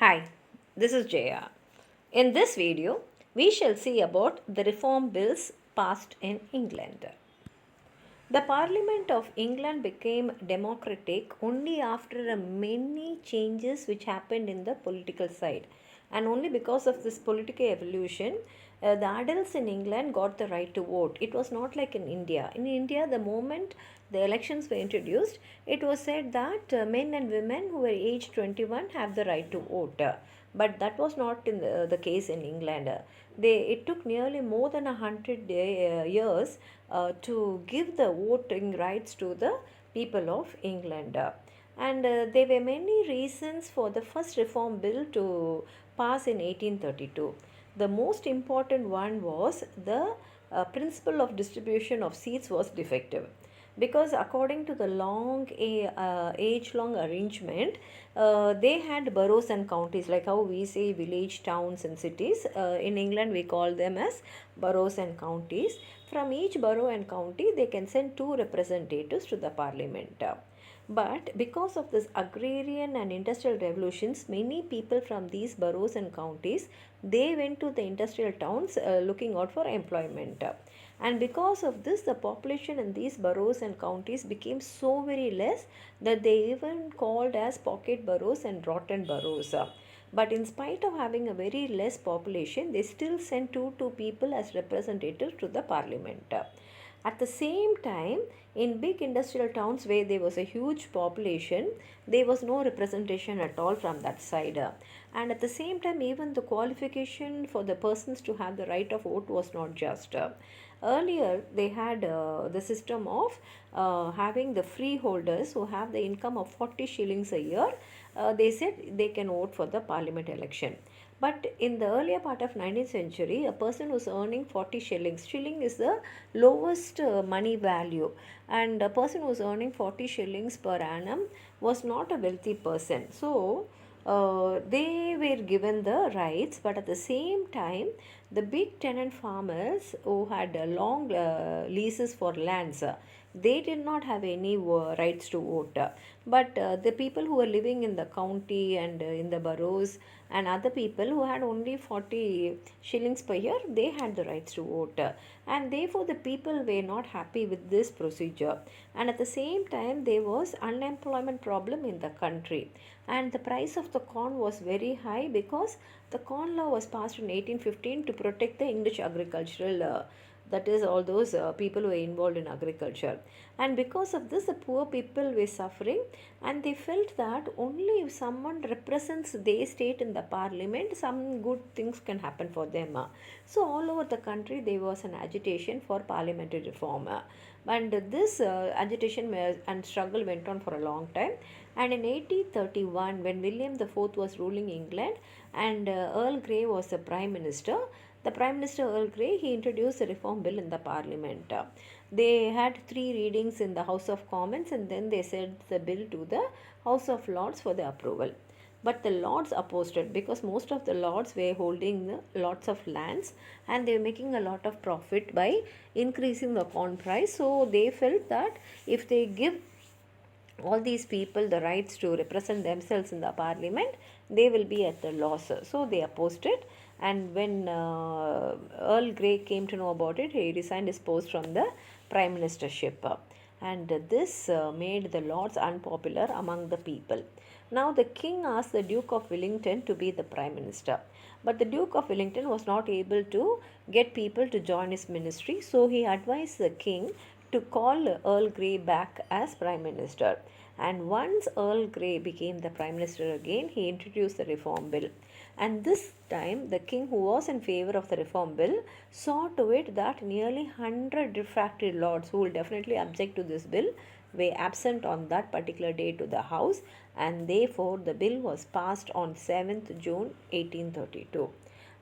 Hi, this is Jaya. In this video, we shall see about the reform bills passed in England. The Parliament of England became democratic only after many changes which happened in the political side. And only because of this political evolution, the adults in England got the right to vote. It was not like in India. In India, the moment the elections were introduced, it was said that men and women who were aged 21 have the right to vote. But that was not in the case in England. It took nearly more than 100 years to give the voting rights to the people of England. And there were many reasons for the first reform bill to pass in 1832. The most important one was the principle of distribution of seats was defective, because according to the age long arrangement, they had boroughs and counties, like how we say village, towns and cities. In England we call them as boroughs and counties. From each borough and county they can send two representatives to the parliament. But because of this agrarian and industrial revolutions, many people from these boroughs and counties, they went to the industrial towns looking out for employment. And because of this, the population in these boroughs and counties became so very less that they even called as pocket boroughs and rotten boroughs. But in spite of having a very less population, they still sent two people as representatives to the parliament. At the same time, in big industrial towns where there was a huge population, there was no representation at all from that side. And at the same time, even the qualification for the persons to have the right of vote was not just. Earlier, they had the system of having the freeholders who have the income of 40 shillings a year. They said they can vote for the parliament election. But in the earlier part of 19th century, a person who's earning 40 shillings, shilling is the lowest money value, and a person who's earning 40 shillings per annum was not a wealthy person. So they were given the rights, but at the same time, the big tenant farmers who had long leases for lands, they did not have any rights to vote. But the people who were living in the county and in the boroughs and other people who had only 40 shillings per year, they had the rights to vote. And therefore, the people were not happy with this procedure. And at the same time, there was unemployment problem in the country. And the price of the corn was very high because the corn law was passed in 1815 to protect the English agricultural that is all those people who were involved in agriculture. And because of this, the poor people were suffering, and they felt that only if someone represents their state in the parliament, some good things can happen for them. So all over the country there was an agitation for parliamentary reform. And this agitation and struggle went on for a long time. And in 1831, when William the Fourth was ruling England and Earl Grey was the prime minister, the Prime Minister Earl Grey, he introduced a reform bill in the Parliament. They had three readings in the House of Commons, and then they sent the bill to the House of Lords for the approval. But the Lords opposed it because most of the Lords were holding lots of lands, and they were making a lot of profit by increasing the corn price. So they felt that if they give all these people the rights to represent themselves in the parliament, they will be at a loss. So they opposed it. And when Earl Grey came to know about it, he resigned his post from the prime ministership. And this made the Lords unpopular among the people. Now the king asked the Duke of Wellington to be the prime minister. But the Duke of Wellington was not able to get people to join his ministry, so he advised the king to call Earl Grey back as Prime Minister. And once Earl Grey became the Prime Minister again, he introduced the Reform Bill. And this time, the king, who was in favor of the Reform Bill, saw to it that nearly 100 refractory lords who will definitely object to this bill were absent on that particular day to the House, and therefore the bill was passed on 7th June 1832.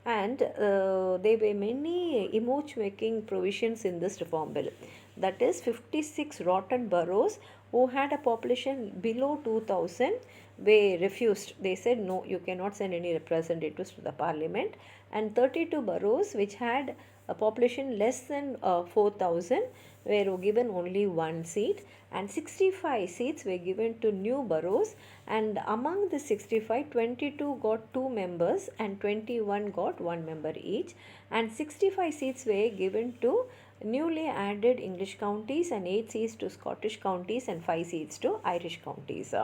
And there were many image making provisions in this reform bill. That is, 56 rotten boroughs who had a population below 2000, they refused. They said, no, you cannot send any representatives to the parliament. And 32 boroughs, which had a population less than 4,000, were given only one seat, and 65 seats were given to new boroughs. And among the 65, 22 got 2 members and 21 got 1 member each, and 65 seats were given to newly added English counties, and 8 seats to Scottish counties, and 5 seats to Irish counties.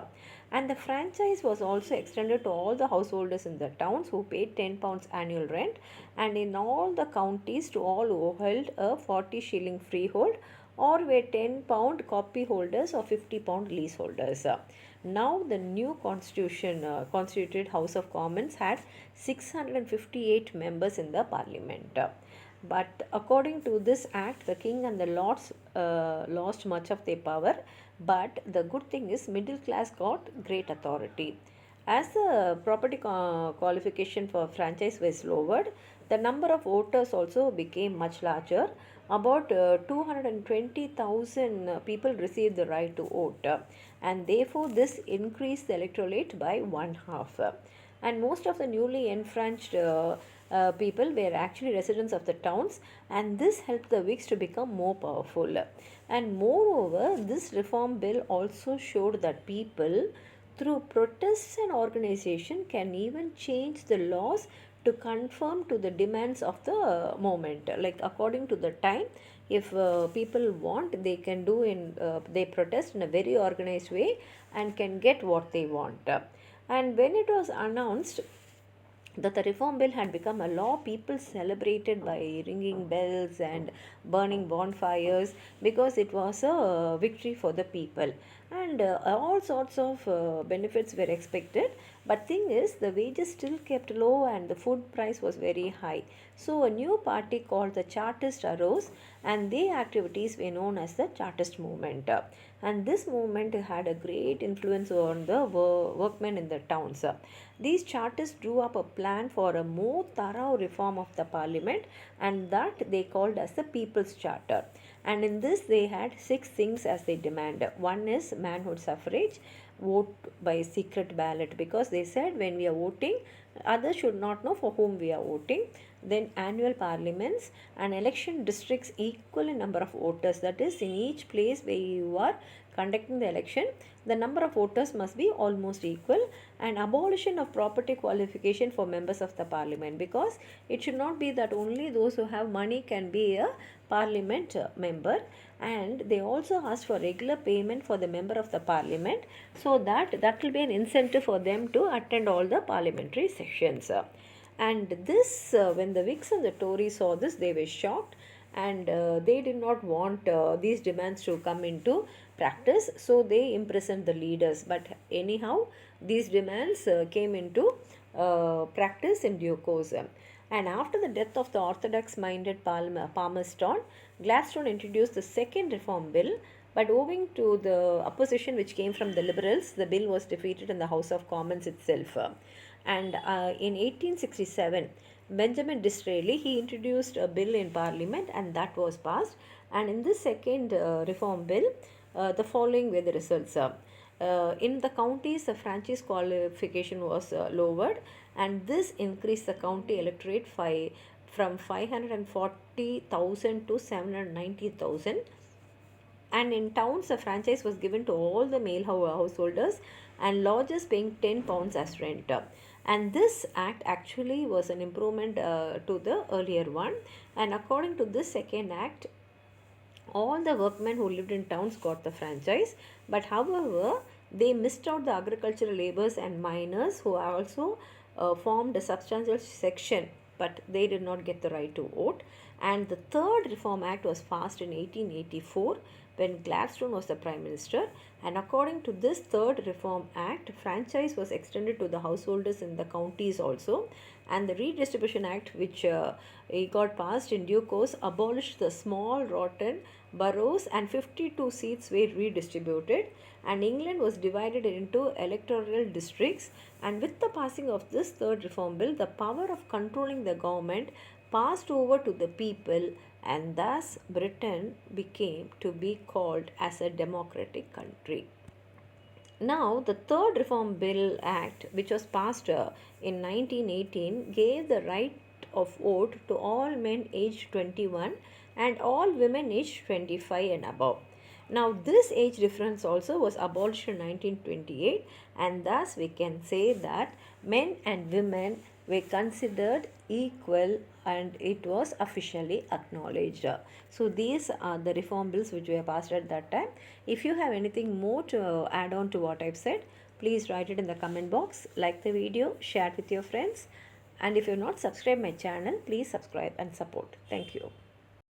And the franchise was also extended to all the householders in the towns who paid £10 annual rent, and in all the counties to all who held a 40 shilling freehold or were £10 copy holders or £50 leaseholders. Now the new constituted House of Commons had 658 members in the parliament. But according to this act, the king and the lords lost much of their power. But the good thing is, middle class got great authority. As the property qualification for franchise was lowered, the number of voters also became much larger. About 220,000 people received the right to vote, and therefore this increased the electorate by one half. And most of the newly enfranchised people were actually residents of the towns, and this helped the Whigs to become more powerful. And moreover, this reform bill also showed that people, through protests and organization, can even change the laws to conform to the demands of the moment. Like according to the time, if people want, they can do they protest in a very organized way and can get what they want. And when it was announced that the reform bill had become a law, people celebrated by ringing bells and burning bonfires, because it was a victory for the people. And all sorts of benefits were expected. But thing is, the wages still kept low and the food price was very high. So a new party called the Chartist arose, and their activities were known as the Chartist movement. And this movement had a great influence on the workmen in the towns. These Chartists drew up a plan for a more thorough reform of the parliament, and that they called as the People's Charter. And in this they had 6 things as they demand. One is manhood suffrage, vote by secret ballot, because they said when we are voting, others should not know for whom we are voting. Then annual parliaments and election districts equal in number of voters. That is, in each place where you are conducting the election, the number of voters must be almost equal. And abolition of property qualification for members of the parliament, because it should not be that only those who have money can be a parliament member. And they also asked for regular payment for the member of the parliament, so that will be an incentive for them to attend all the parliamentary sessions. And this, when the Whigs and the Tories saw this, they were shocked, and they did not want these demands to come into practice, so they imprisoned the leaders. But anyhow, these demands came into practice in due course. And after the death of the orthodox-minded Palmerston, Gladstone introduced the second reform bill, but owing to the opposition which came from the Liberals, the bill was defeated in the House of Commons itself. And in 1867, Benjamin Disraeli, he introduced a bill in Parliament, and that was passed. And in this second reform bill, the following were the results. In the counties, the franchise qualification was lowered, and this increased the county electorate from 540,000 to 790,000. And in towns, the franchise was given to all the male householders, and lodgers paying £10 as rent. And this act actually was an improvement to the earlier one. And according to this second act, all the workmen who lived in towns got the franchise. But however, they missed out the agricultural laborers and miners, who also formed a substantial section, but they did not get the right to vote. And the third Reform Act was passed in 1884 when Gladstone was the Prime Minister. And according to this third Reform Act, franchise was extended to the householders in the counties also. And the Redistribution Act, which got passed in due course, abolished the small rotten boroughs, and 52 seats were redistributed. And England was divided into electoral districts. And with the passing of this third reform bill, the power of controlling the government passed over to the people, and thus Britain became to be called as a democratic country. Now, the third Reform Bill Act, which was passed in 1918, gave the right of vote to all men aged 21 and all women aged 25 and above. Now, this age difference also was abolished in 1928, and thus we can say that men and women were considered equal and it was officially acknowledged. So, these are the reform bills which were passed at that time. If you have anything more to add on to what I've said, please write it in the comment box, like the video, share it with your friends, and if you have not subscribed my channel, please subscribe and support. Thank you.